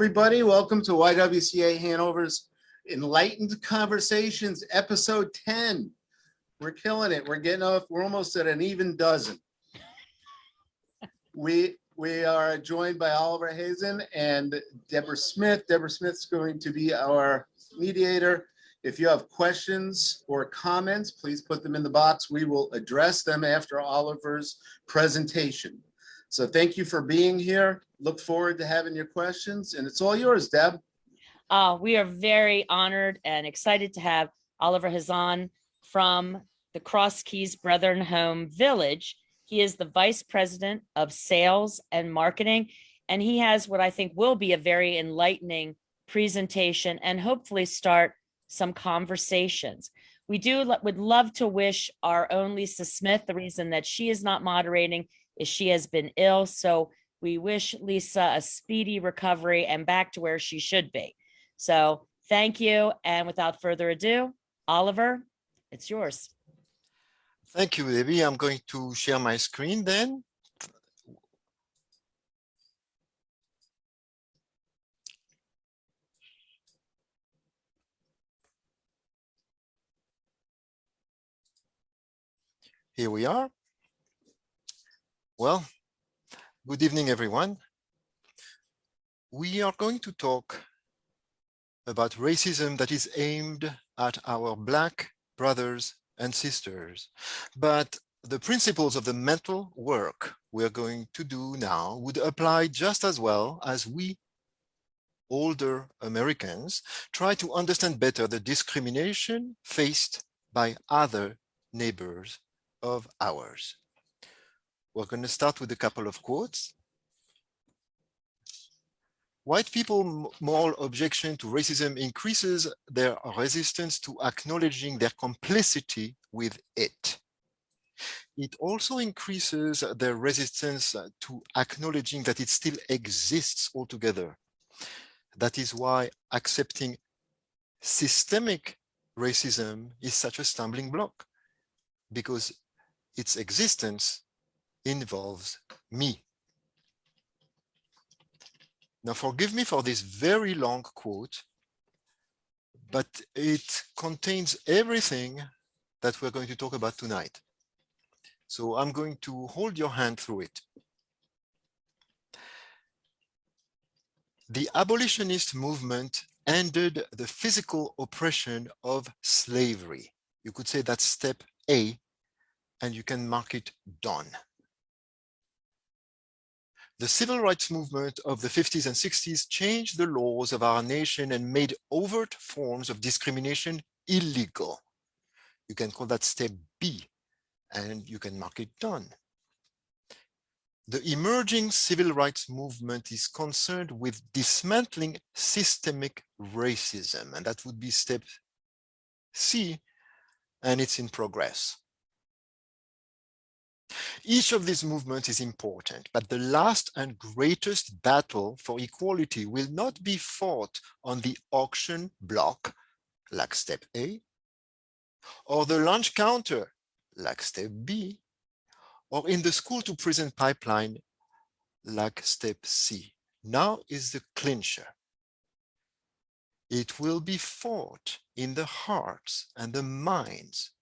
everybody. Welcome to YWCA Hanover's Enlightened Conversations, episode 10. We're killing it. We're getting off. We're almost at an even dozen. We are joined by Oliver Hazen and Deborah Smith. Deborah Smith's going to be our mediator. If you have questions or comments, please put them in the box. We will address them after Oliver's presentation. So thank you for being here. Look forward to having your questions, and it's all yours, Deb. We are very honored and excited to have Oliver Hazen from the Cross Keys Brethren Home Village. He is the Vice President of Sales and Marketing, and he has what I think will be a very enlightening presentation and hopefully start some conversations. We would love to wish our own Lisa Smith. The reason that she is not moderating is she has been ill. So we wish Lisa a speedy recovery and back to where she should be. So thank you. And without further ado, Oliver, it's yours. Thank you, Debbie. I'm going to share my screen then. Here we are. Well, good evening, everyone. We are going to talk about racism that is aimed at our Black brothers and sisters. But the principles of the mental work we're going to do now would apply just as well as we older Americans try to understand better the discrimination faced by other neighbors of ours. We're going to start with a couple of quotes. White people's moral objection to racism increases their resistance to acknowledging their complicity with it. It also increases their resistance to acknowledging that it still exists altogether. That is why accepting systemic racism is such a stumbling block, because its existence involves me. Now, forgive me for this very long quote, but it contains everything that we're going to talk about tonight. So I'm going to hold your hand through it. The abolitionist movement ended the physical oppression of slavery. You could say that's step A, and you can mark it done. The civil rights movement of the 50s and 60s changed the laws of our nation and made overt forms of discrimination illegal. You can call that step B, and you can mark it done. The emerging civil rights movement is concerned with dismantling systemic racism, and that would be step C, and it's in progress. Each of these movements is important, but the last and greatest battle for equality will not be fought on the auction block, like step A, or the lunch counter, like step B, or in the school to prison pipeline, like step C. Now is the clincher. It will be fought in the hearts and the minds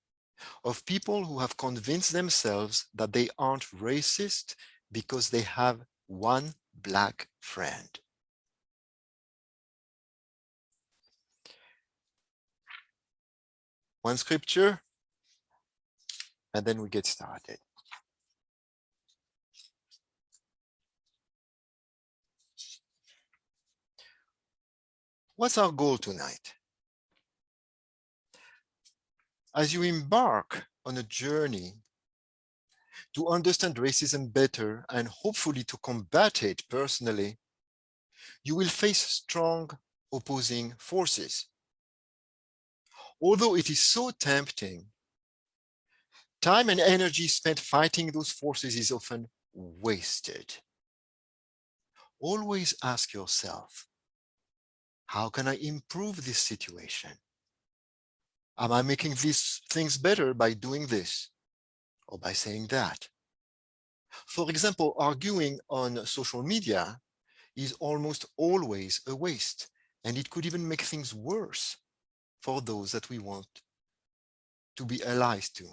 of people who have convinced themselves that they aren't racist because they have one Black friend. One scripture, and then we get started. What's our goal tonight? As you embark on a journey to understand racism better and hopefully to combat it personally, you will face strong opposing forces. Although it is so tempting, time and energy spent fighting those forces is often wasted. Always ask yourself, how can I improve this situation? Am I making these things better by doing this or by saying that? For example, arguing on social media is almost always a waste, and it could even make things worse for those that we want to be allies to.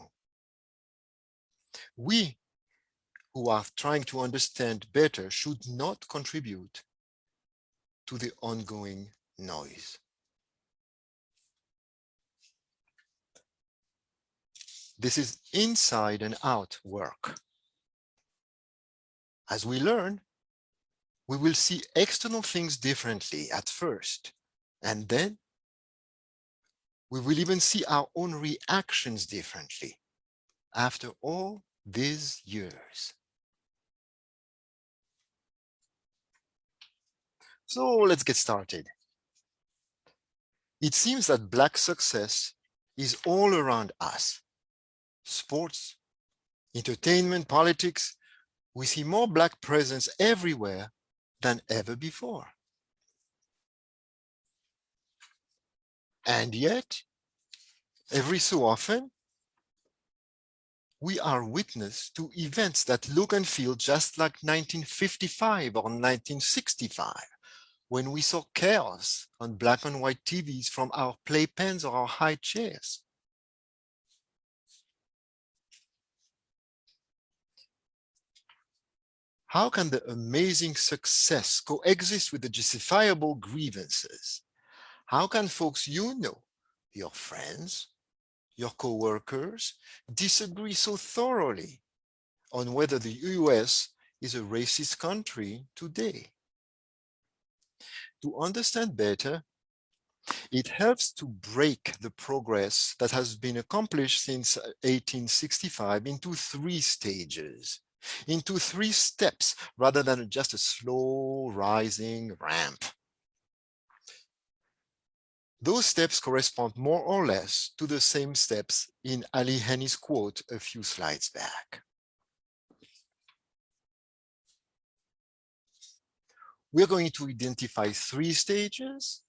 We who are trying to understand better should not contribute to the ongoing noise. This is inside and out work. As we learn, we will see external things differently at first, and then we will even see our own reactions differently after all these years. So let's get started. It seems that Black success is all around us. Sports, entertainment, politics, we see more Black presence everywhere than ever before. And yet, every so often, we are witness to events that look and feel just like 1955 or 1965, when we saw chaos on black and white TVs from our playpens or our high chairs. How can the amazing success coexist with the justifiable grievances? How can folks you know, your friends, your co-workers, disagree so thoroughly on whether the US is a racist country today? To understand better, it helps to break the progress that has been accomplished since 1865 into three stages, into three steps, rather than just a slow rising ramp. Those steps correspond more or less to the same steps in Ali Henny's quote a few slides back. We're going to identify three stages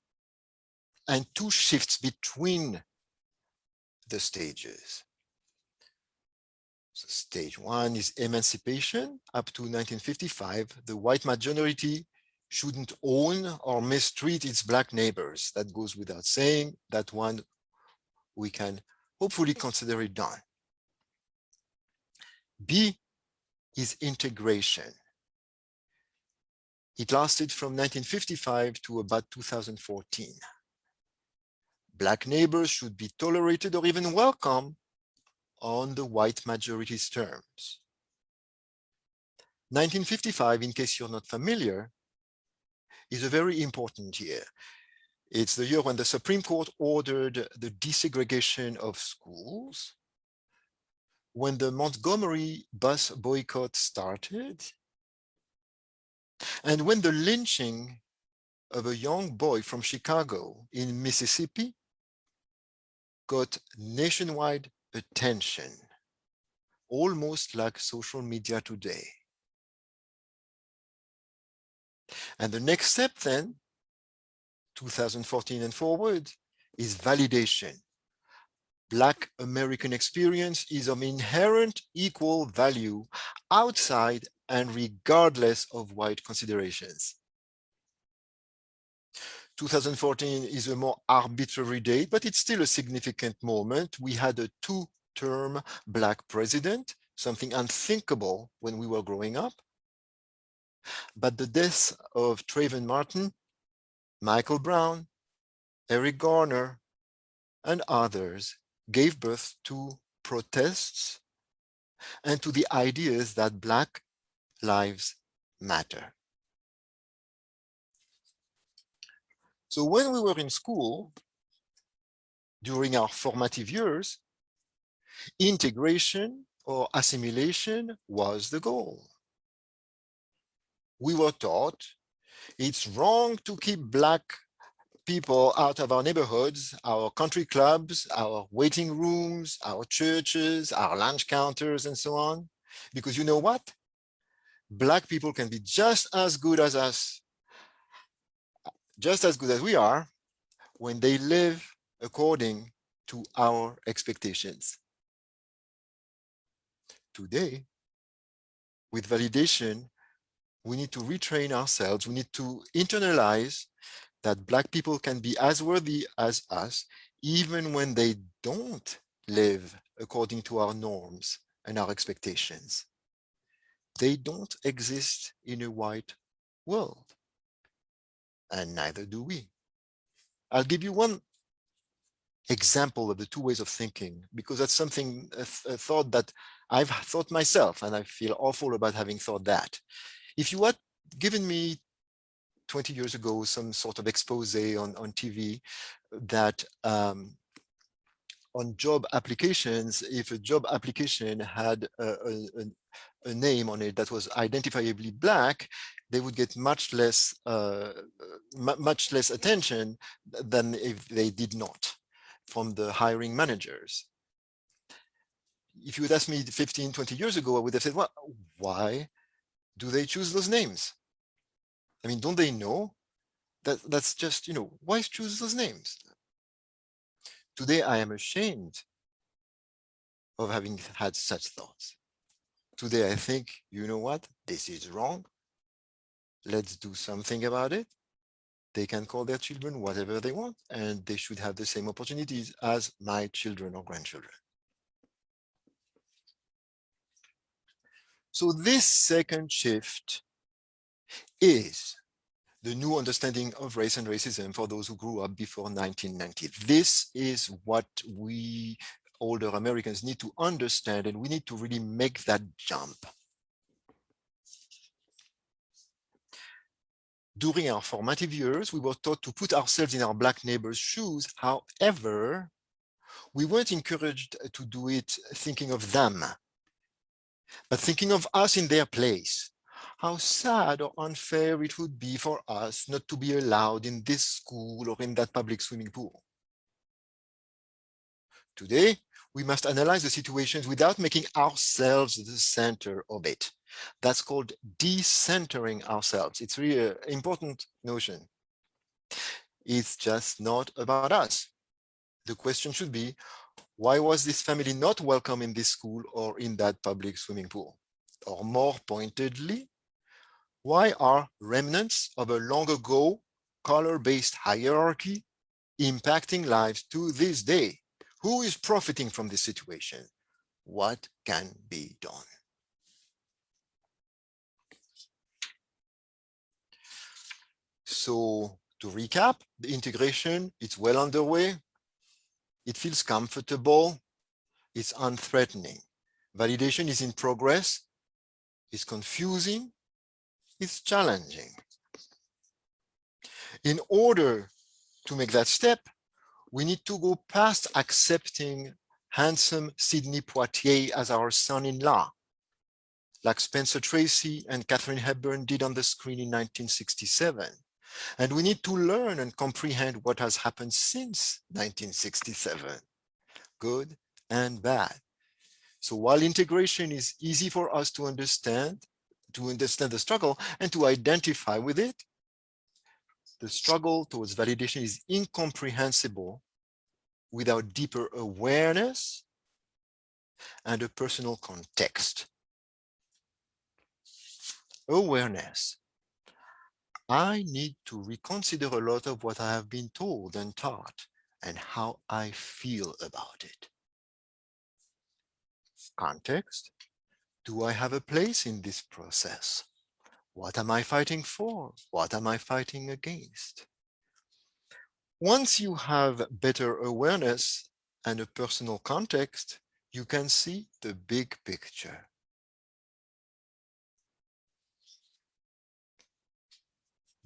and two shifts between the stages. So stage one is emancipation. Up to 1955, the white majority shouldn't own or mistreat its black neighbors. That goes without saying. That one we can hopefully consider it done. B is integration. It lasted from 1955 to about 2014. Black neighbors should be tolerated or even welcome on the white majority's terms. 1955, in case you're not familiar, is a very important year. It's the year when the Supreme Court ordered the desegregation of schools, when the Montgomery bus boycott started, and when the lynching of a young boy from Chicago in Mississippi got nationwide attention, almost like social media today. And the next step then, 2014 and forward, is validation. Black American experience is of inherent equal value outside and regardless of white considerations. 2014 is a more arbitrary date, but it's still a significant moment. We had a two-term Black president, something unthinkable when we were growing up. But the deaths of Trayvon Martin, Michael Brown, Eric Garner, and others gave birth to protests and to the ideas that Black lives matter. So when we were in school, during our formative years, integration or assimilation was the goal. We were taught it's wrong to keep Black people out of our neighborhoods, our country clubs, our waiting rooms, our churches, our lunch counters, and so on. Because you know what? Black people can be just as good as us, just as good as we are, when they live according to our expectations. Today, with validation, We need to retrain ourselves. We need to internalize that Black people can be as worthy as us, even when they don't live according to our norms and our expectations. They don't exist in a white world, and neither do we. I'll give you one example of the two ways of thinking, because that's something, a thought that I've thought myself, and I feel awful about having thought that. If you had given me 20 years ago some sort of expose on TV that on job applications, if a job application had a name on it that was identifiably Black, they would get much less attention than if they did not from the hiring managers. If you would ask me 15, 20 years ago, I would have said, well, why do they choose those names? I mean, don't they know that that's just, why choose those names? Today, I am ashamed of having had such thoughts. Today, I think, you know what? This is wrong. Let's do something about it. They can call their children whatever they want, and they should have the same opportunities as my children or grandchildren. So this second shift is the new understanding of race and racism for those who grew up before 1990. This is what we older Americans need to understand, and we need to really make that jump. During our formative years, we were taught to put ourselves in our Black neighbors' shoes. However, we weren't encouraged to do it thinking of them, but thinking of us in their place. How sad or unfair it would be for us not to be allowed in this school or in that public swimming pool. Today, we must analyze the situations without making ourselves the center of it. That's called decentering ourselves. It's really an important notion. It's just not about us. The question should be, why was this family not welcome in this school or in that public swimming pool? Or more pointedly, why are remnants of a long ago color-based hierarchy impacting lives to this day? Who is profiting from this situation? What can be done? So to recap, the integration, it's well underway. It feels comfortable. It's unthreatening. Validation is in progress. It's confusing. It's challenging. In order to make that step, we need to go past accepting handsome Sidney Poitier as our son-in-law, like Spencer Tracy and Katharine Hepburn did on the screen in 1967. And we need to learn and comprehend what has happened since 1967, good and bad. So while integration is easy for us to understand the struggle and to identify with it, the struggle towards validation is incomprehensible without deeper awareness and a personal context. Awareness. I need to reconsider a lot of what I have been told and taught and how I feel about it. Context. Do I have a place in this process? What am I fighting for? What am I fighting against? Once you have better awareness and a personal context, you can see the big picture.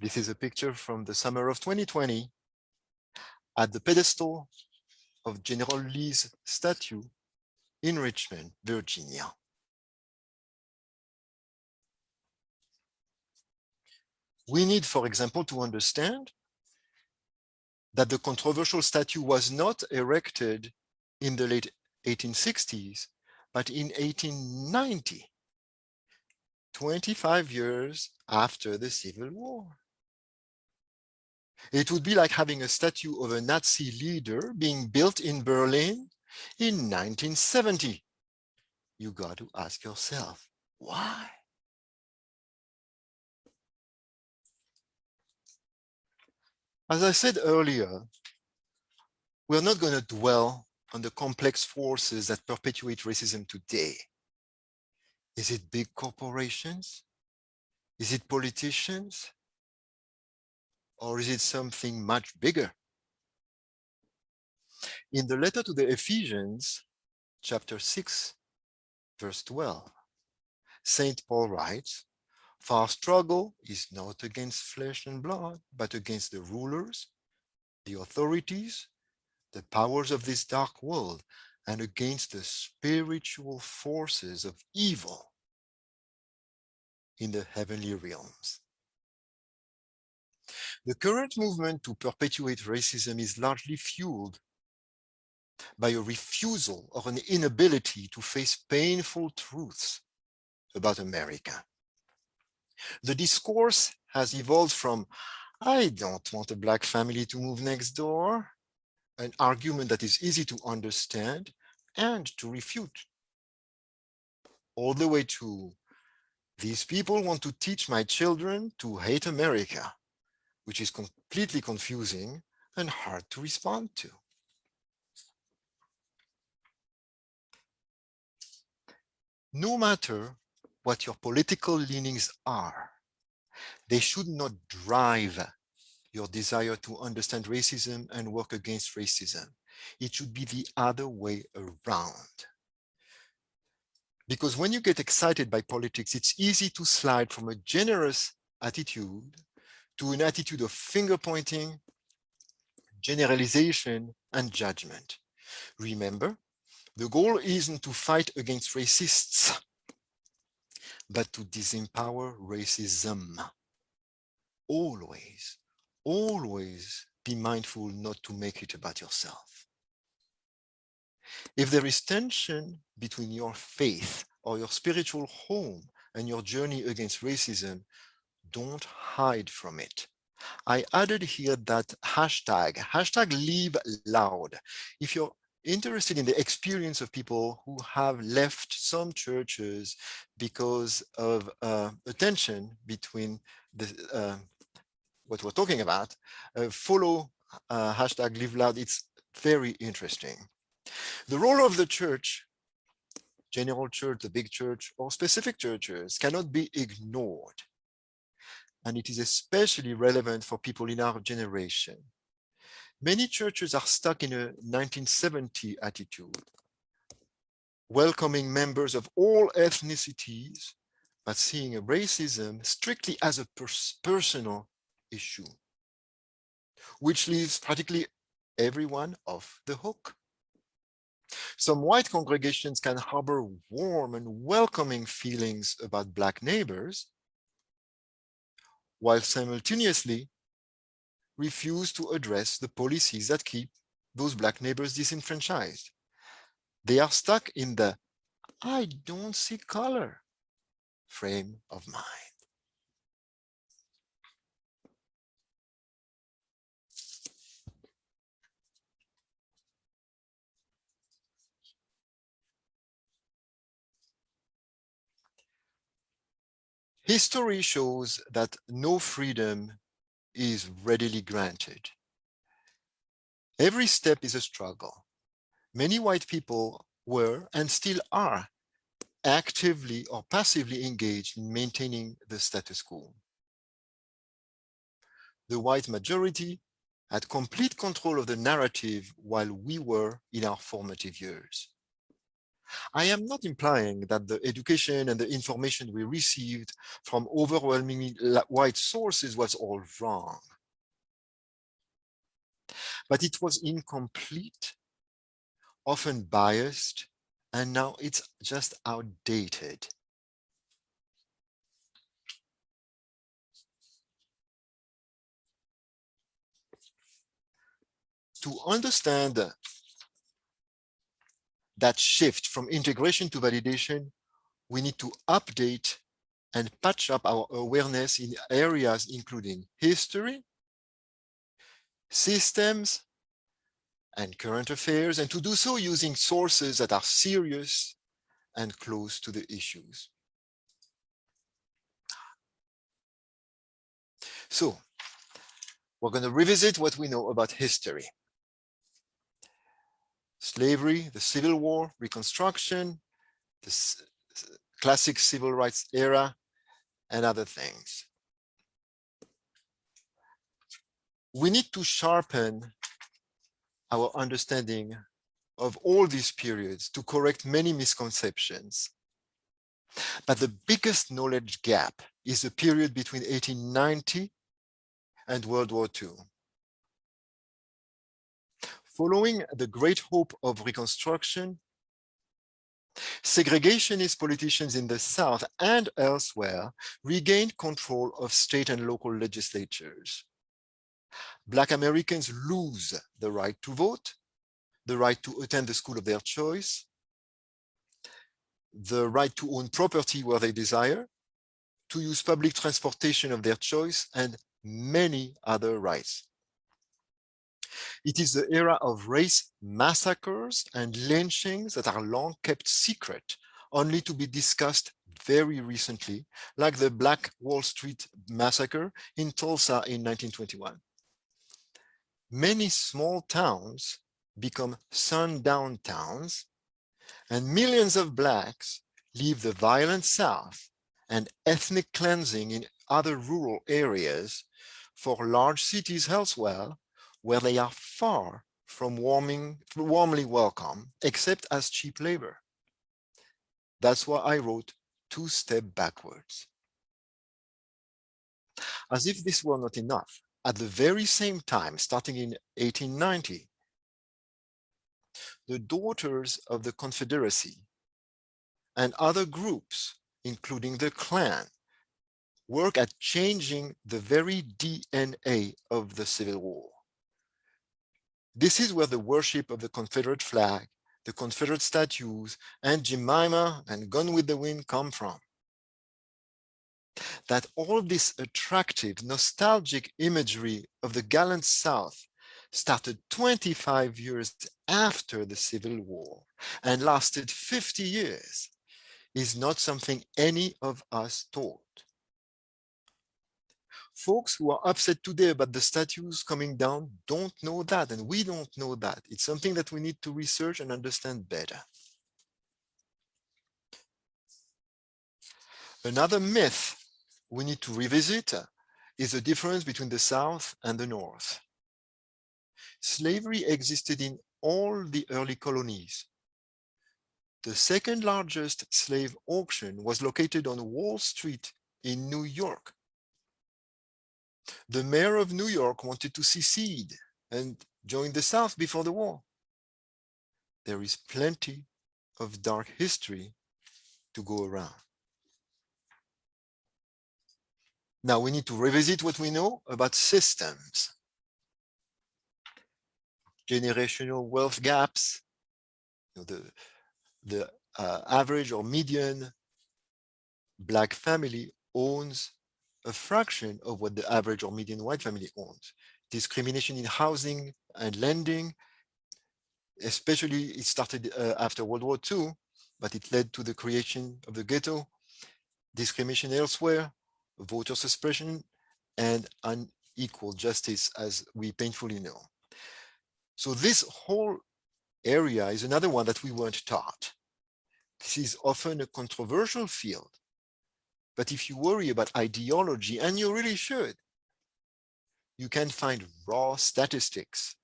This is a picture from the summer of 2020 at the pedestal of General Lee's statue in Richmond, Virginia. We need, for example, to understand that the controversial statue was not erected in the late 1860s, but in 1890, 25 years after the Civil War. It would be like having a statue of a Nazi leader being built in Berlin in 1970. You got to ask yourself, why? As I said earlier, we're not going to dwell on the complex forces that perpetuate racism today. Is it big corporations? Is it politicians? Or is it something much bigger? In the letter to the Ephesians, chapter 6, verse 12, St. Paul writes, "For our struggle is not against flesh and blood, but against the rulers, the authorities, the powers of this dark world, and against the spiritual forces of evil in the heavenly realms." The current movement to perpetuate racism is largely fueled by a refusal or an inability to face painful truths about America. The discourse has evolved from, "I don't want a Black family to move next door," an argument that is easy to understand and to refute, all the way to, "These people want to teach my children to hate America," which is completely confusing and hard to respond to. No matter what your political leanings are, they should not drive your desire to understand racism and work against racism. It should be the other way around. Because when you get excited by politics, it's easy to slide from a generous attitude to an attitude of finger pointing, generalization, and judgment. Remember, the goal isn't to fight against racists, but to disempower racism. Always, always be mindful not to make it about yourself. If there is tension between your faith or your spiritual home and your journey against racism, don't hide from it. I added here that hashtag live loud. If you're interested in the experience of people who have left some churches because of a tension between what we're talking about, follow hashtag live loud. It's very interesting. The role of the church, general church, the big church, or specific churches cannot be ignored. And it is especially relevant for people in our generation. Many churches are stuck in a 1970 attitude, welcoming members of all ethnicities, but seeing racism strictly as a personal issue, which leaves practically everyone off the hook. Some white congregations can harbor warm and welcoming feelings about Black neighbors, while simultaneously refuse to address the policies that keep those Black neighbors disenfranchised. They are stuck in the "I don't see color" frame of mind. History shows that no freedom is readily granted. Every step is a struggle. Many white people were and still are actively or passively engaged in maintaining the status quo. The white majority had complete control of the narrative while we were in our formative years. I am not implying that the education and the information we received from overwhelmingly white sources was all wrong, but it was incomplete, often biased, and now it's just outdated. To understand that shift from integration to validation, we need to update and patch up our awareness in areas including history, systems, and current affairs, and to do so using sources that are serious and close to the issues. So, We're going to revisit what we know about history. Slavery, the Civil War, Reconstruction, the classic civil rights era, and other things. We need to sharpen our understanding of all these periods to correct many misconceptions. But the biggest knowledge gap is the period between 1890 and World War II. Following the great hope of Reconstruction, segregationist politicians in the South and elsewhere regained control of state and local legislatures. Black Americans lose the right to vote, the right to attend the school of their choice, the right to own property where they desire, to use public transportation of their choice, and many other rights. It is the era of race massacres and lynchings that are long kept secret, only to be discussed very recently, like the Black Wall Street massacre in Tulsa in 1921. Many small towns become sundown towns, and millions of Blacks leave the violent South and ethnic cleansing in other rural areas for large cities elsewhere, where they are far from warmly welcome, except as cheap labor. That's why I wrote Two Steps Backwards. As if this were not enough, at the very same time, starting in 1890, the Daughters of the Confederacy and other groups, including the Klan, work at changing the very DNA of the Civil War. This is where the worship of the Confederate flag, the Confederate statues, and Jemima and Gone with the Wind come from. That all this attractive, nostalgic imagery of the gallant South started 25 years after the Civil War and lasted 50 years is not something any of us taught. Folks who are upset today about the statues coming down don't know that, and we don't know that. It's something that we need to research and understand better. Another myth we need to revisit is the difference between the South and the North. Slavery existed in all the early colonies. The second largest slave auction was located on Wall Street in New York. The mayor of New York wanted to secede and join the South before the war. There is plenty of dark history to go around. Now we need to revisit what we know about systems. Generational wealth gaps, the average or median Black family owns a fraction of what the average or median white family owns. Discrimination in housing and lending, especially it started after World War II, but it led to the creation of the ghetto, discrimination elsewhere, voter suppression, and unequal justice, as we painfully know. So this whole area is another one that we weren't taught. This is often a controversial field, but if you worry about ideology, and you really should, you can find raw statistics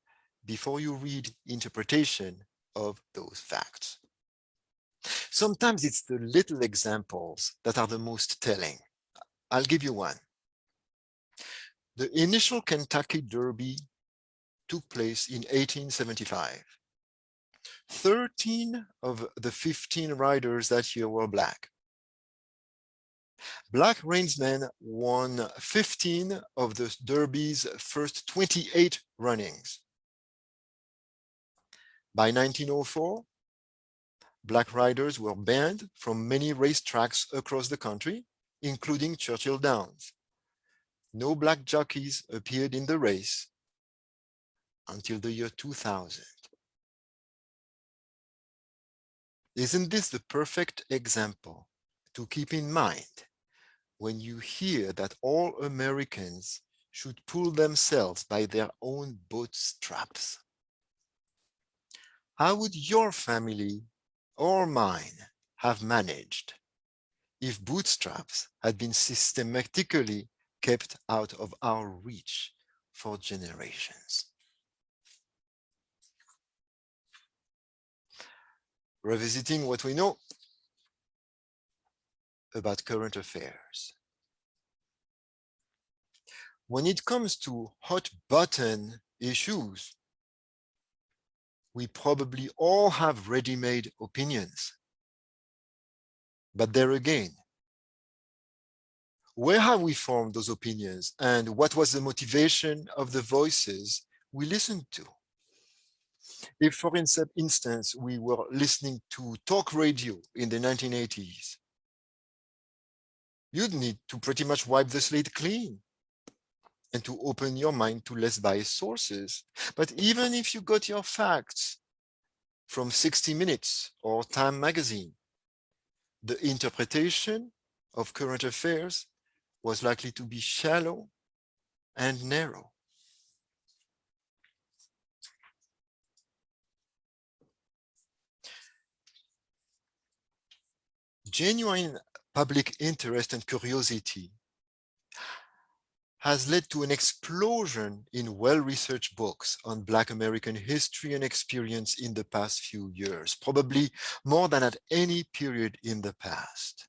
before you read interpretation of those facts. Sometimes it's the little examples that are the most telling. I'll give you one. The initial Kentucky Derby took place in 1875. 13 of the 15 riders that year were Black. Black reinsmen won 15 of the Derby's first 28 runnings. By 1904, Black riders were banned from many racetracks across the country, including Churchill Downs. No Black jockeys appeared in the race until the year 2000. Isn't this the perfect example to keep in mind when you hear that all Americans should pull themselves by their own bootstraps. How would your family or mine have managed if bootstraps had been systematically kept out of our reach for generations? Revisiting what we know about current affairs. When it comes to hot button issues, we probably all have ready-made opinions. But there again, where have we formed those opinions, and what was the motivation of the voices we listened to? If, for instance, we were listening to talk radio in the 1980s, you'd need to pretty much wipe the slate clean and to open your mind to less biased sources. But even if you got your facts from 60 Minutes or Time magazine, the interpretation of current affairs was likely to be shallow and narrow. Genuine public interest and curiosity has led to an explosion in well-researched books on Black American history and experience in the past few years, probably more than at any period in the past.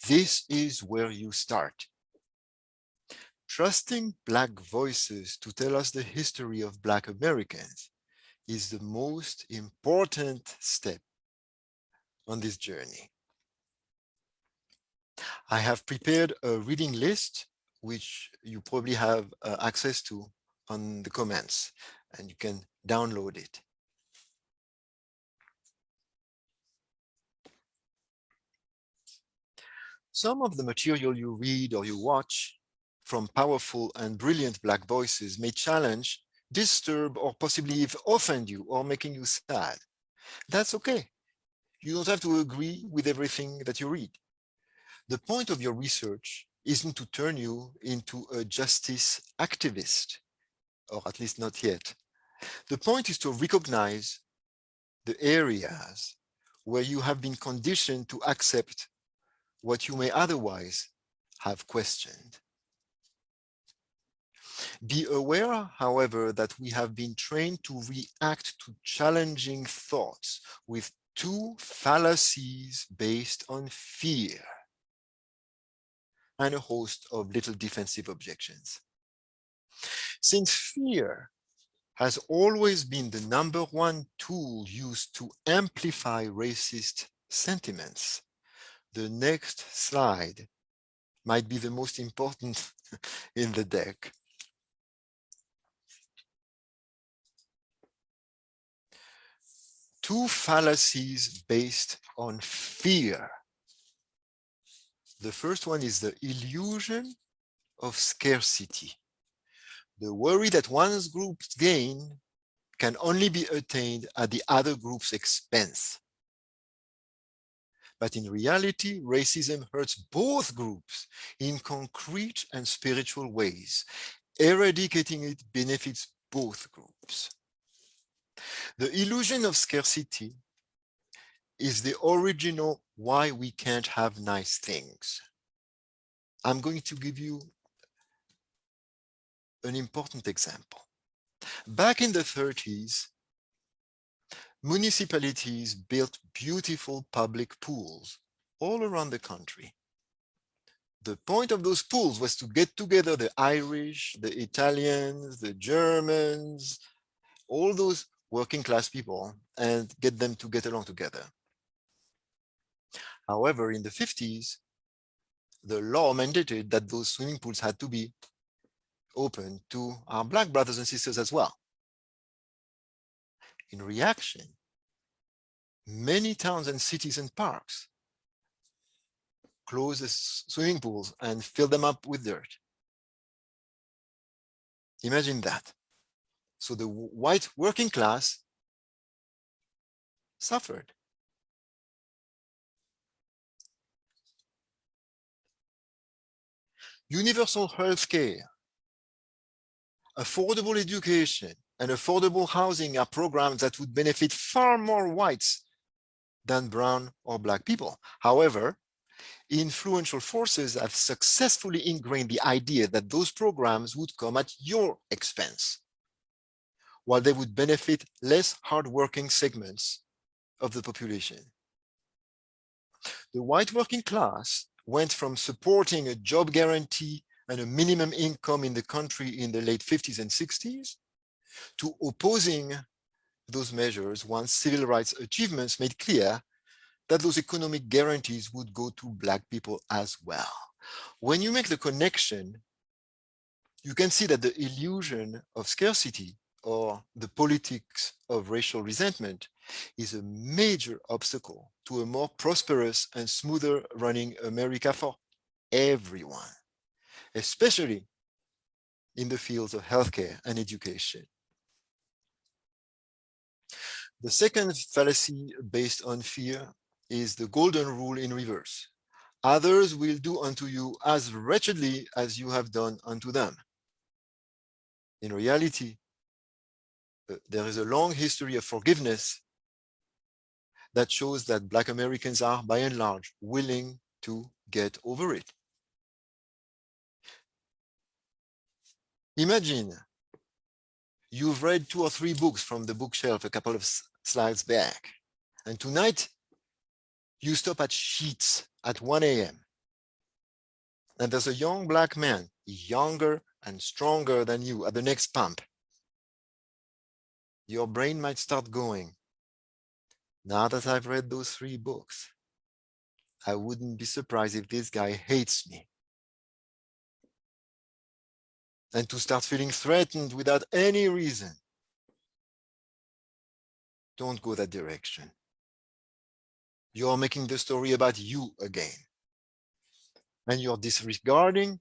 This is where you start. Trusting Black voices to tell us the history of Black Americans is the most important step on this journey. I have prepared a reading list, which you probably have access to on the comments, and you can download it. Some of the material you read or you watch from powerful and brilliant Black voices may challenge, disturb, or possibly even offend you or making you sad. That's okay. You don't have to agree with everything that you read. The point of your research isn't to turn you into a justice activist, or at least not yet. The point is to recognize the areas where you have been conditioned to accept what you may otherwise have questioned. Be aware, however, that we have been trained to react to challenging thoughts with two fallacies based on fear and a host of little defensive objections. Since fear has always been the #1 tool used to amplify racist sentiments, the next slide might be the most important in the deck. Two fallacies based on fear. The first one is the illusion of scarcity. The worry that one's group's gain can only be attained at the other group's expense. But in reality, racism hurts both groups in concrete and spiritual ways. Eradicating it benefits both groups. The illusion of scarcity is the original why we can't have nice things. I'm going to give you an important example. Back in the 30s, municipalities built beautiful public pools all around the country. The point of those pools was to get together the Irish, the Italians, the Germans, all those working class people and get them to get along together. However, in the 50s, the law mandated that those swimming pools had to be open to our Black brothers and sisters as well. In reaction, many towns and cities and parks closed the swimming pools and filled them up with dirt. Imagine that. So the white working class suffered. Universal health care affordable education and affordable housing are programs that would benefit far more whites than brown or black people. However, influential forces have successfully ingrained the idea that those programs would come at your expense, while they would benefit less hardworking segments of the population. The white working class went from supporting a job guarantee and a minimum income in the country in the late 50s and 60s to opposing those measures once civil rights achievements made clear that those economic guarantees would go to black people as well. When you make the connection, you can see that the illusion of scarcity or the politics of racial resentment is a major obstacle to a more prosperous and smoother running America for everyone, especially in the fields of healthcare and education. The second fallacy based on fear is the golden rule in reverse. Others will do unto you as wretchedly as you have done unto them. In reality, there is a long history of forgiveness that shows that Black Americans are, by and large, willing to get over it. Imagine you've read 2 or 3 books from the bookshelf a couple of slides back, and tonight you stop at Sheets at 1 a.m. and there's a young black man, younger and stronger than you, at the next pump. Your brain might start going, now that I've read those 3 books, I wouldn't be surprised if this guy hates me. And to start feeling threatened without any reason. Don't go that direction. You're making the story about you again. And you're disregarding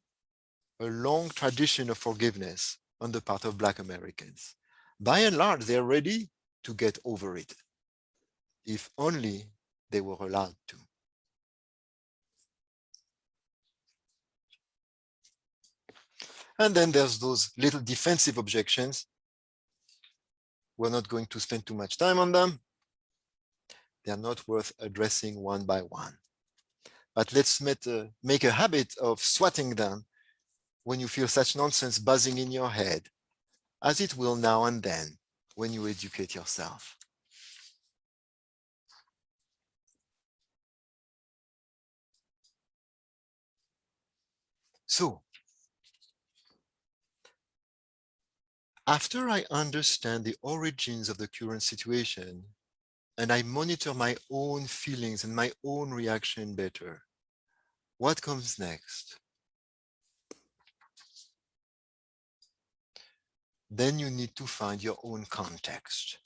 a long tradition of forgiveness on the part of Black Americans. By and large, they're ready to get over it, if only they were allowed to. And then there's those little defensive objections. We're not going to spend too much time on them. They're not worth addressing one by one. But let's make a habit of swatting them when you feel such nonsense buzzing in your head, as it will now and then when you educate yourself. So, after I understand the origins of the current situation, and I monitor my own feelings and my own reaction better, what comes next? Then you need to find your own context.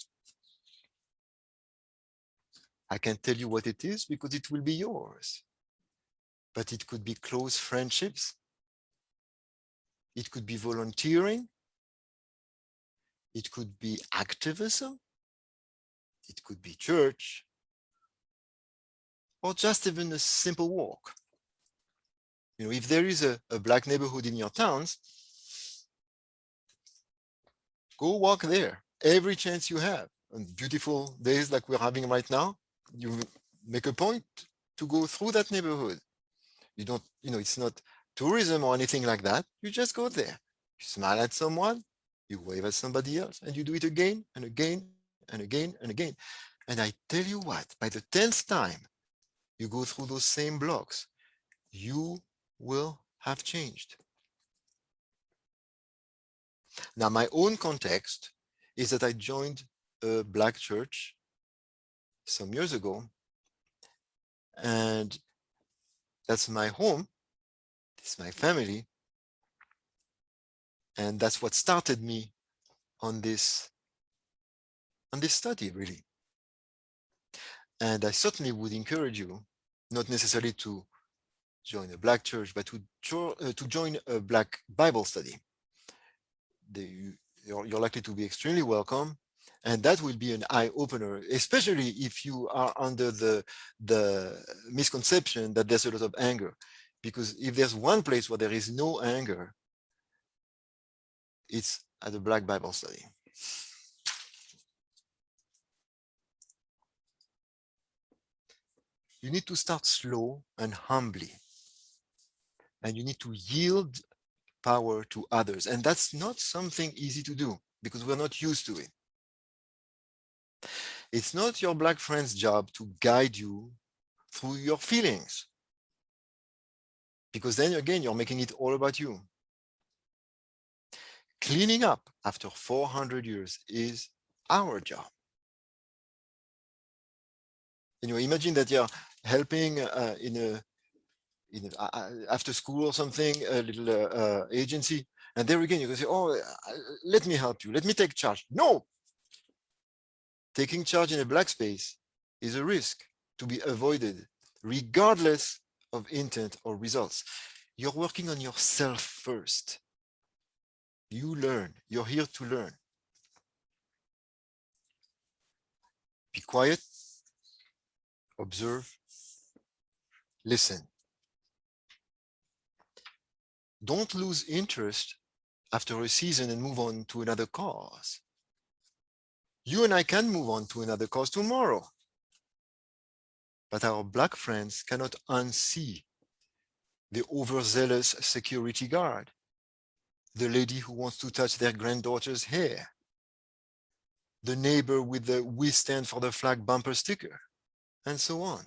I can't tell you what it is because it will be yours. But it could be close friendships. It could be volunteering. It could be activism. It could be church. Or just even a simple walk. You know, if there is a Black neighborhood in your towns, go walk there every chance you have. On beautiful days like we're having right now, you make a point to go through that neighborhood. You don't, it's not tourism or anything like that. You just go there. You smile at someone, you wave at somebody else, and you do it again and again and again and again. And I tell you what, by the 10th time you go through those same blocks, you will have changed. Now, my own context is that I joined a Black church some years ago, and that's my home, it's my family, and that's what started me on this study, really. And I certainly would encourage you, not necessarily to join a Black church, but to join a Black Bible study. You're likely to be extremely welcome, and that will be an eye-opener, especially if you are under the misconception that there's a lot of anger. Because if there's one place where there is no anger, it's at a Black Bible study. You need to start slow and humbly. And you need to yield power to others. And that's not something easy to do because we're not used to it. It's not your Black friend's job to guide you through your feelings. Because then again, you're making it all about you. Cleaning up after 400 years is our job. Imagine that you're helping after school or something, a little agency, and there again you can say, "Oh, let me help you. Let me take charge." No, taking charge in a Black space is a risk to be avoided, regardless of intent or results. You're working on yourself first. You learn. You're here to learn. Be quiet. Observe. Listen. Don't lose interest after a season and move on to another cause. You and I can move on to another cause tomorrow. But our Black friends cannot unsee the overzealous security guard, the lady who wants to touch their granddaughter's hair, the neighbor with the "We stand for the flag" bumper sticker, and so on.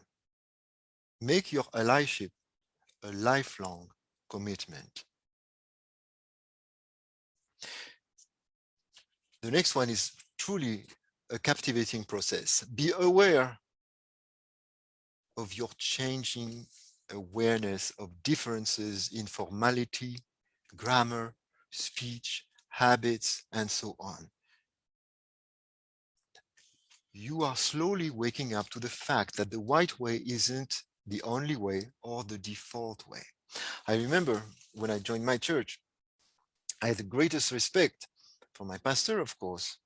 Make your allyship a lifelong commitment. The next one is truly a captivating process. Be aware of your changing awareness of differences in formality, grammar, speech, habits, and so on. You are slowly waking up to the fact that the white way isn't the only way or the default way. I remember when I joined my church, I had the greatest respect for my pastor, of course,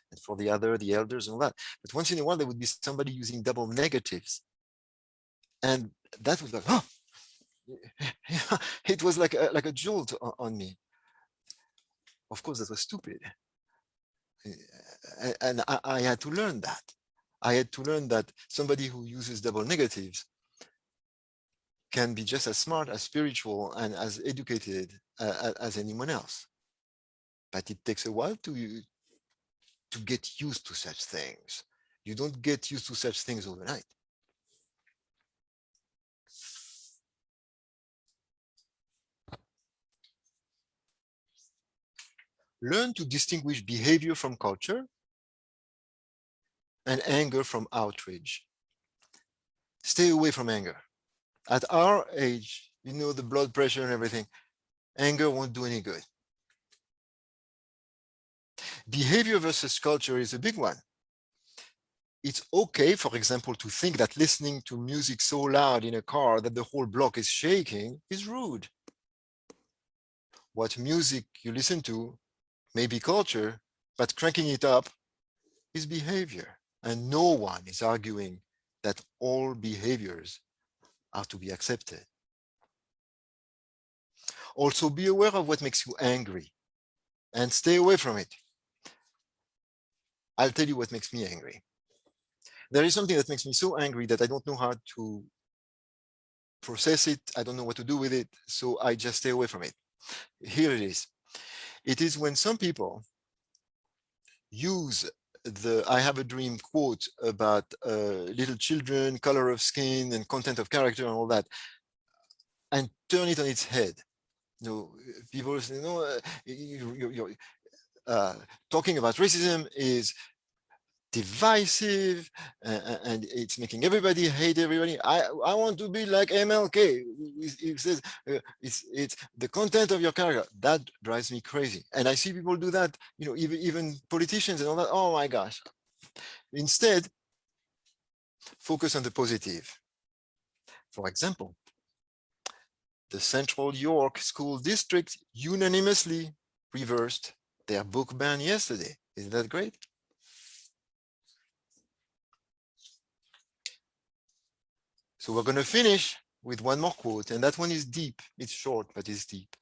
and for the elders and all that. But once in a while, there would be somebody using double negatives. And that was like, oh, it was like a jolt on me. Of course, that was stupid. And I had to learn that. I had to learn that somebody who uses double negatives can be just as smart, as spiritual, and as educated as anyone else. But it takes a while to get used to such things. You don't get used to such things overnight. Learn to distinguish behavior from culture and anger from outrage. Stay away from anger. At our age, the blood pressure and everything, anger won't do any good. Behavior versus culture is a big one. It's okay, for example, to think that listening to music so loud in a car that the whole block is shaking is rude. What music you listen to may be culture, but cranking it up is behavior. And no one is arguing that all behaviors are to be accepted. Also, be aware of what makes you angry and stay away from it. I'll tell you what makes me angry. There is something that makes me so angry that I don't know how to process it. I don't know what to do with it. So I just stay away from it. Here it is. It is when some people use the "I have a dream" quote about little children, color of skin, and content of character and all that, and turn it on its head. People say, you're talking about racism is divisive and it's making everybody hate everybody. I want to be like MLK. He says it's the content of your character. That drives me crazy. And I see people do that, even politicians and all that. Oh my gosh. Instead, focus on the positive. For example, the Central York School District unanimously reversed their book ban yesterday. Isn't that great? So we're going to finish with one more quote, and that one is deep. It's short, but it's deep.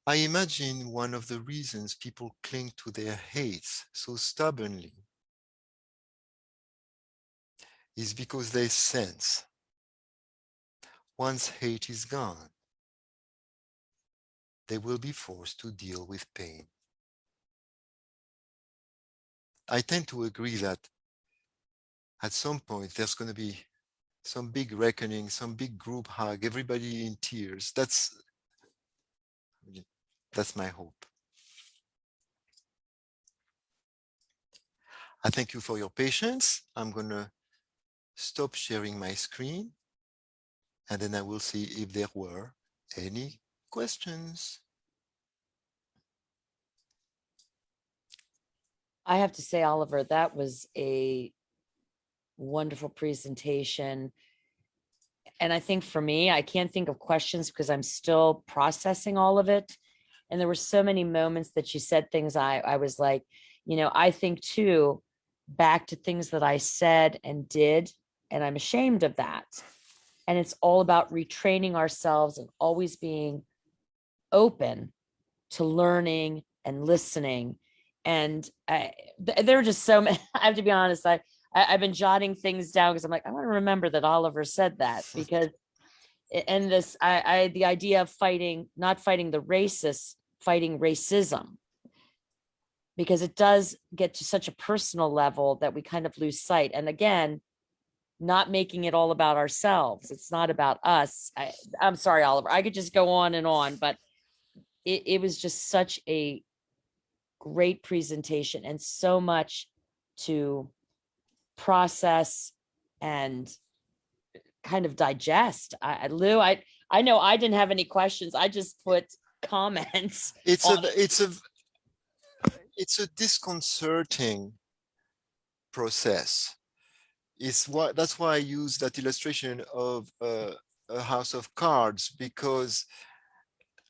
I imagine one of the reasons people cling to their hates so stubbornly is because they sense once hate is gone, they will be forced to deal with pain. I tend to agree that at some point there's going to be some big reckoning, some big group hug, everybody in tears. That's my hope. I thank you for your patience. I'm going to stop sharing my screen, and then I will see if there were any questions. I have to say, Oliver, that was a wonderful presentation. And I think for me, I can't think of questions because I'm still processing all of it. And there were so many moments that you said things I was like, I think too, back to things that I said and did, and I'm ashamed of that. And it's all about retraining ourselves and always being open to learning and listening. And there are just so many, I have to be honest, I've been jotting things down because I'm like, I want to remember that Oliver said that, because and this the idea of not fighting the racists, fighting racism, because it does get to such a personal level that we kind of lose sight. And again, not making it all about ourselves. It's not about us. I'm sorry, Oliver, I could just go on and on, but it was just such a great presentation and so much to process and kind of digest. Lou, I know I didn't have any questions. I just put comments. It's a disconcerting process. That's why I use that illustration of a house of cards, because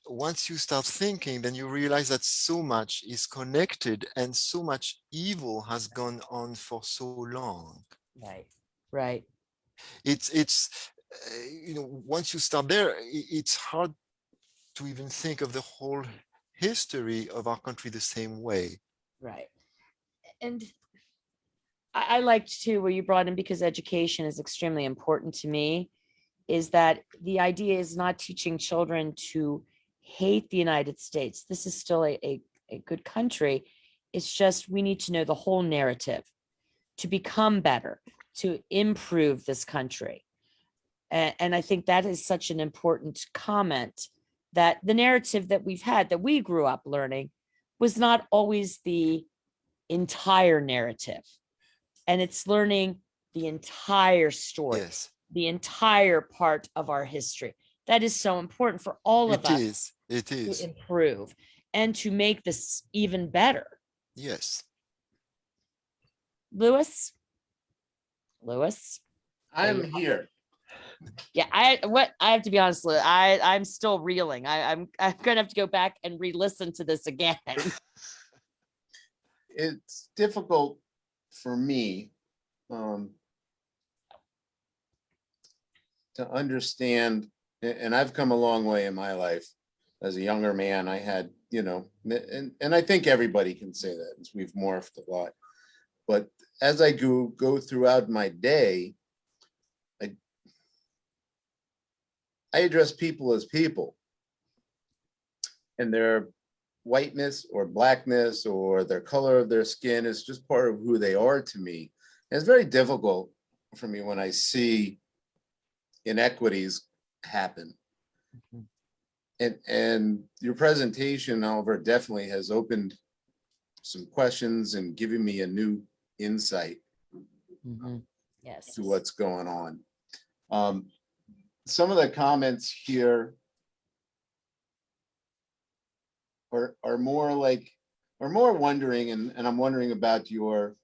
once you start thinking, then you realize that so much is connected and so much evil has gone on for so long. Right. It's once you start there, it's hard to even think of the whole history of our country the same way. Right. And I liked too where you brought in, because education is extremely important to me, is that the idea is not teaching children to hate the United States. This is still a good country. It's just we need to know the whole narrative to become better, to improve this country. And I think that is such an important comment, that the narrative that we've had, that we grew up learning, was not always the entire narrative. And it's learning the entire story, Yes, the entire part of our history. That is so important for all of us it to is. improve and to make this even better. Yes. Lewis? I'm here. Yeah, I have to be honest, I'm still reeling. I'm gonna have to go back and re-listen to this again. It's difficult for me to understand, and I've come a long way in my life. As a younger man, I had, and I think everybody can say that, as we've morphed a lot. But as I go throughout my day, I address people as people, and their whiteness or blackness or their color of their skin is just part of who they are to me. And it's very difficult for me when I see inequities happen. And your presentation, Oliver, definitely has opened some questions and given me a new insight Yes. to what's going on. Some of the comments here are more wondering, and I'm wondering about your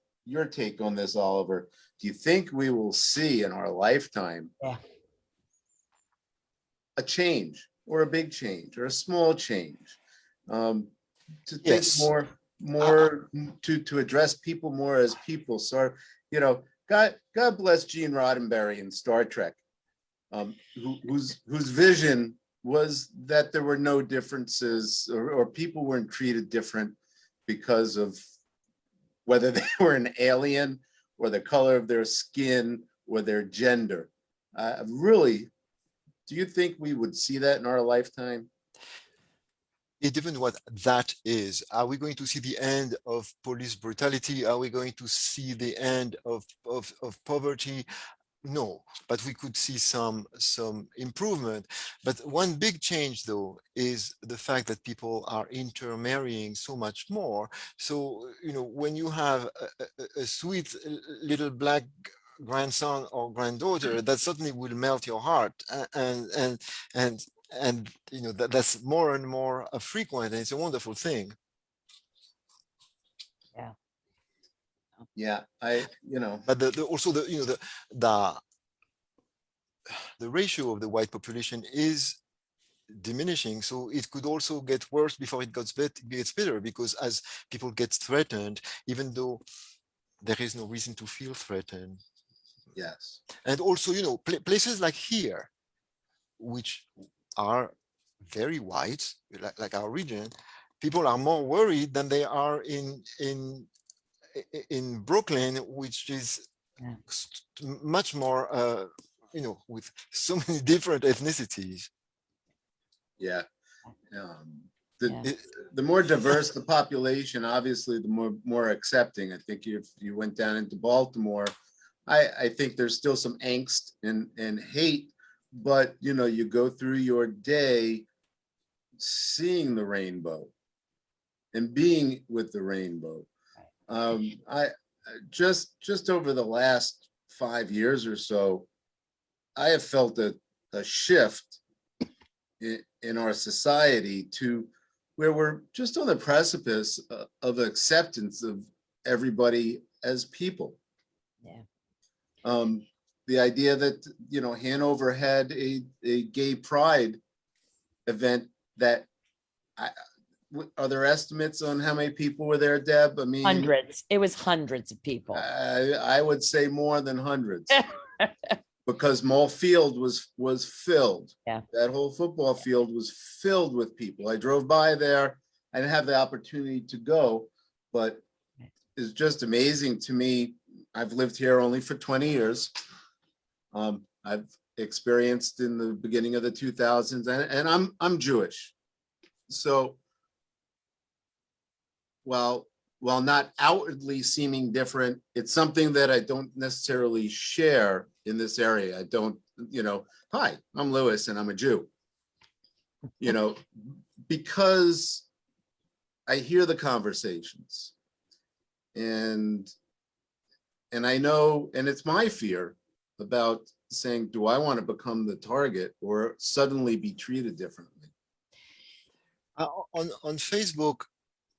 take on this, Oliver. Do you think we will see in our lifetime a change, or a big change, or a small change, to think Yes. more to address people more as people? So, God bless Gene Roddenberry in Star Trek, whose vision was that there were no differences, or people weren't treated different because of whether they were an alien or the color of their skin or their gender. Really, do you think we would see that in our lifetime? It depends what that is. Are we going to see the end of police brutality? Are we going to see the end of poverty? No, but we could see some improvement. But one big change, though, is the fact that people are intermarrying so much more. So, you know, when you have a sweet little black grandson or granddaughter, that certainly will melt your heart, and you know that's more and more frequent, and it's a wonderful thing. Yeah, But also the you know the ratio of the white population is diminishing, so it could also get worse before it gets better, because as people get threatened, even though there is no reason to feel threatened. yes, And also, you know, places like here, which are very white, like our region, people are more worried than they are in Brooklyn, which is much more, you know, with so many different ethnicities. yeah. The more diverse the population, obviously, the more accepting. I think if you went down into Baltimore, I think there's still some angst and hate, but you know, you go through your day seeing the rainbow and being with the rainbow. I just over the last 5 years or so, I have felt a shift in our society to where we're just on the precipice of acceptance of everybody as people. Yeah. The idea that, you know, Hanover had a gay pride event that are there estimates on how many people were there, Deb? I mean, Hundreds. It was hundreds of people. I would say more than hundreds. Because Mall Field was filled. Yeah. That whole football field was filled with people. I drove by there. I didn't have the opportunity to go, but it's just amazing to me. I've lived here only for 20 years. I've experienced in the beginning of the 2000s, and I'm Jewish. So while not outwardly seeming different, it's something that I don't necessarily share in this area. I don't, you know, hi, I'm Louis and I'm a Jew. You know, because I hear the conversations and I know, and it's my fear about saying, do I want to become the target or suddenly be treated differently? On Facebook,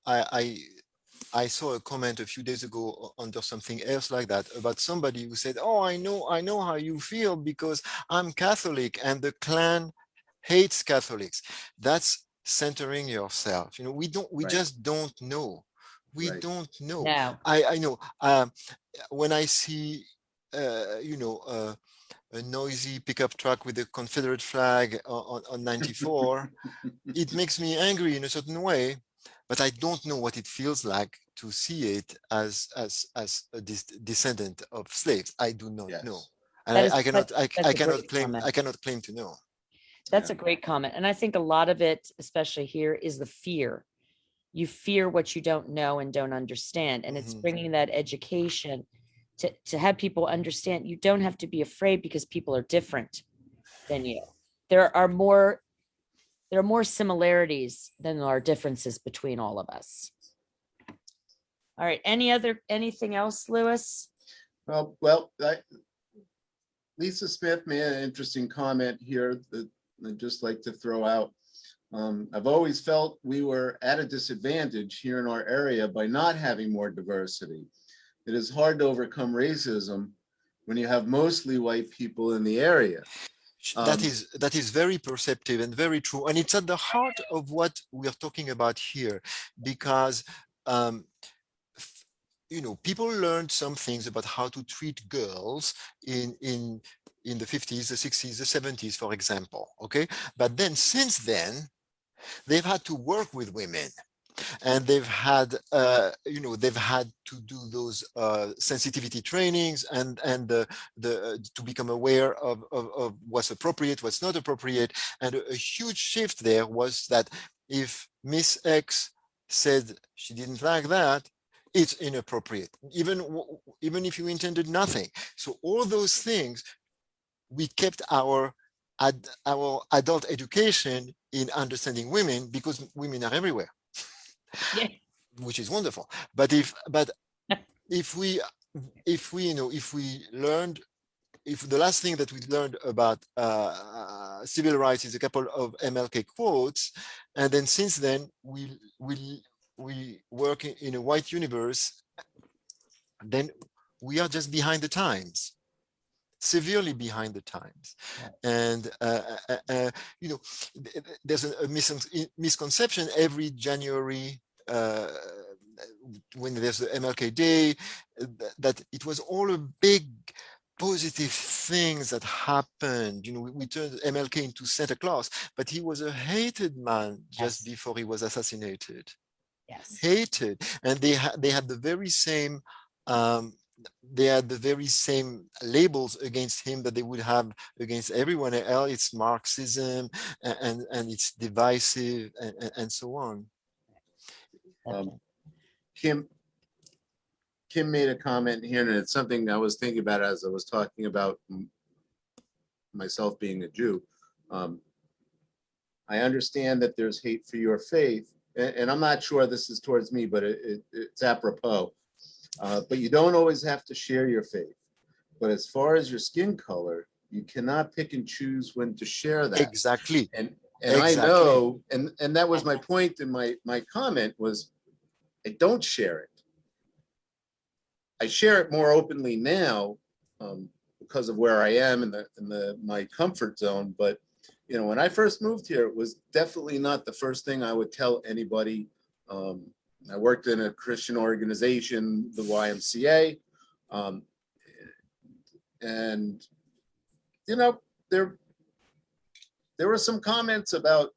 I saw a comment a few days ago under something else like that about somebody who said, "Oh, I know how you feel because I'm Catholic and the clan hates Catholics." That's centering yourself. You know, we just don't know. We don't know. No. I know. When I see, you know, a noisy pickup truck with a Confederate flag on 94, it makes me angry in a certain way, but I don't know what it feels like to see it as a descendant of slaves. I do not know, and I cannot claim to know. That's a great comment, and I think a lot of it, especially here, is the fear. You fear what you don't know and don't understand, and it's bringing that education to have people understand you don't have to be afraid because people are different than you. There are more similarities than there are differences between all of us. All right. Anything else, Louis? Well, Lisa Smith made an interesting comment here that I'd just like to throw out. I've always felt we were at a disadvantage here in our area by not having more diversity. It is hard to overcome racism when you have mostly white people in the area. That is very perceptive and very true, and it's at the heart of what we are talking about here, because you know, people learned some things about how to treat girls in in the 50s, the 60s, the 70s, for example. Okay, but then since then, they've had to work with women, and they've had they've had to do those sensitivity trainings and to become aware of what's appropriate, what's not appropriate. And a huge shift there was that if Miss X said she didn't like that, it's inappropriate, even if you intended nothing. So all those things, we kept our adult education in understanding women, because women are everywhere, Yeah. which is wonderful. But if we learned, if the last thing that we learned about civil rights is a couple of MLK quotes, and then since then we work in a white universe, then we are just behind the times, severely behind the times. And there's a misconception every January when there's the MLK Day, that it was all a big positive things that happened. We turned MLK into Santa Claus, but he was a hated man just before he was assassinated. Yes. Hated. And they had the very same labels against him that they would have against everyone else. It's Marxism, and it's divisive, and so on. Kim made a comment here, and it's something I was thinking about as I was talking about myself being a Jew. I understand that there's hate for your faith, and I'm not sure this is towards me, but it's apropos. But you don't always have to share your faith. But as far as your skin color, you cannot pick and choose when to share that. Exactly. And exactly. I know, and that was my point in my comment was, I don't share it. I share it more openly now because of where I am in my comfort zone. But when I first moved here, it was definitely not the first thing I would tell anybody. I worked in a Christian organization, the YMCA, and there were some comments about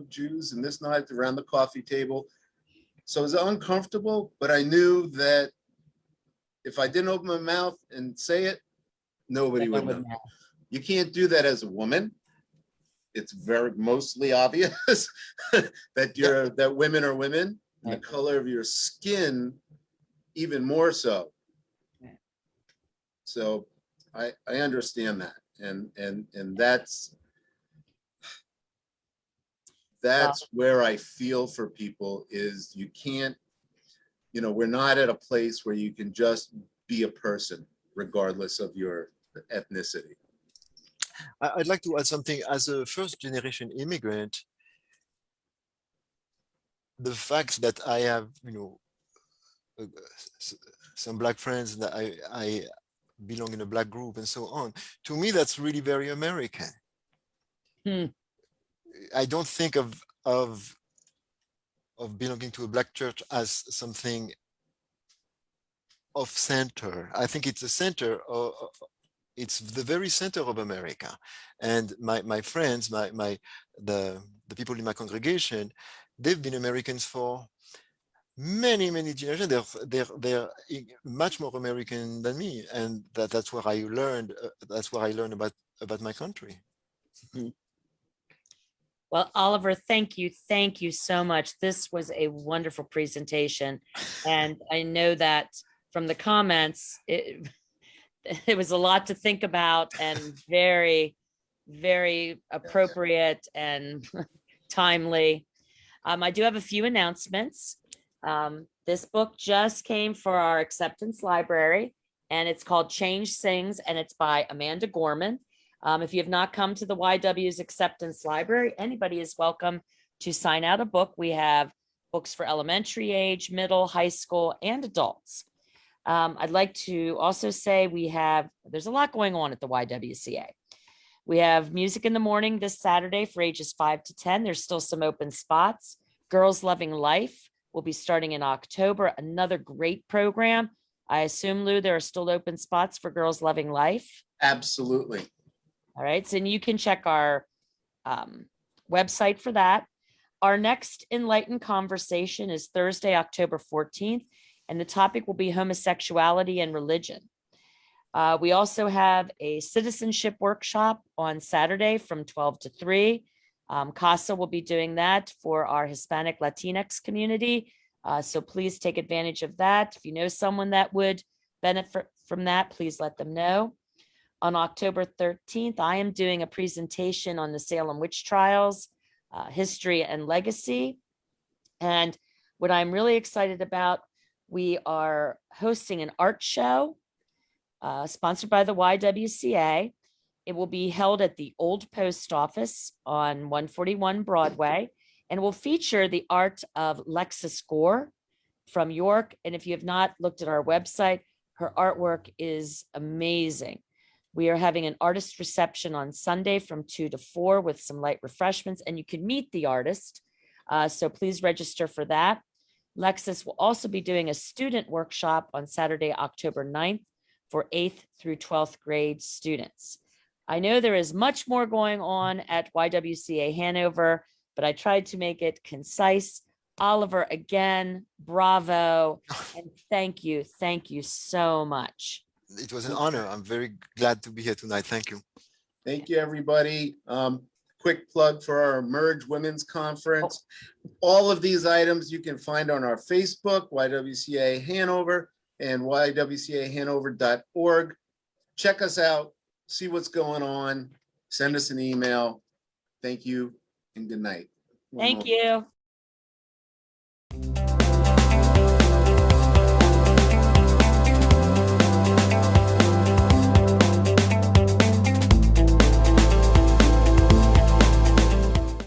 Jews and this night around the coffee table. So it was uncomfortable, but I knew that if I didn't open my mouth and say it, nobody would know. You can't do that as a woman. It's mostly obvious that that women are women, and the color of your skin even more so. So I understand that, and that's where I feel for people is you can't, we're not at a place where you can just be a person regardless of your ethnicity. I'd like to add something. As a first generation immigrant, the fact that I have, some Black friends, that I belong in a Black group and so on, to me, that's really very American. I don't think of belonging to a Black church as something off center. I think it's the center of, it's the very center of America. And my friends, the people in my congregation, they've been Americans for many generations. They're much more American than me, and that's where I learned. That's where I learned about my country. Well, Oliver, thank you so much. This was a wonderful presentation, and I know that from the comments, it was a lot to think about, and very, very appropriate and timely. I do have a few announcements. This book just came for our acceptance library, and it's called Change Sings, and it's by Amanda Gorman. If you have not come to the YW's acceptance library, anybody is welcome to sign out a book. We have books for elementary age, middle, high school, and adults. I'd like to also say there's a lot going on at the YWCA. We have music in the morning this Saturday for ages 5 to 10. There's still some open spots. Girls Loving Life will be starting in October. Another great program. I assume, Lou, there are still open spots for Girls Loving Life. Absolutely. All right, so you can check our website for that. Our next Enlightened conversation is Thursday, October 14th, and the topic will be homosexuality and religion. We also have a citizenship workshop on Saturday from 12 to 3. CASA will be doing that for our Hispanic Latinx community. So please take advantage of that. If you know someone that would benefit from that, please let them know. On October 13th, I am doing a presentation on the Salem witch trials, history and legacy. And what I'm really excited about, we are hosting an art show sponsored by the YWCA. It will be held at the Old Post Office on 141 Broadway and will feature the art of Lexis Gore from York. And if you have not looked at our website, her artwork is amazing. We are having an artist reception on Sunday from 2 to 4 with some light refreshments, and you can meet the artist. So please register for that. Lexis will also be doing a student workshop on Saturday, October 9th for 8th through 12th grade students. I know there is much more going on at YWCA Hanover, but I tried to make it concise. Oliver, again, bravo, and thank you so much. It was an honor. I'm very glad to be here tonight. Thank you. Thank you, everybody. Quick plug for our Merge Women's Conference. All of these items you can find on our Facebook, YWCA Hanover, and ywcahanover.org. Check us out, see what's going on, send us an email. Thank you and good night. Thank you.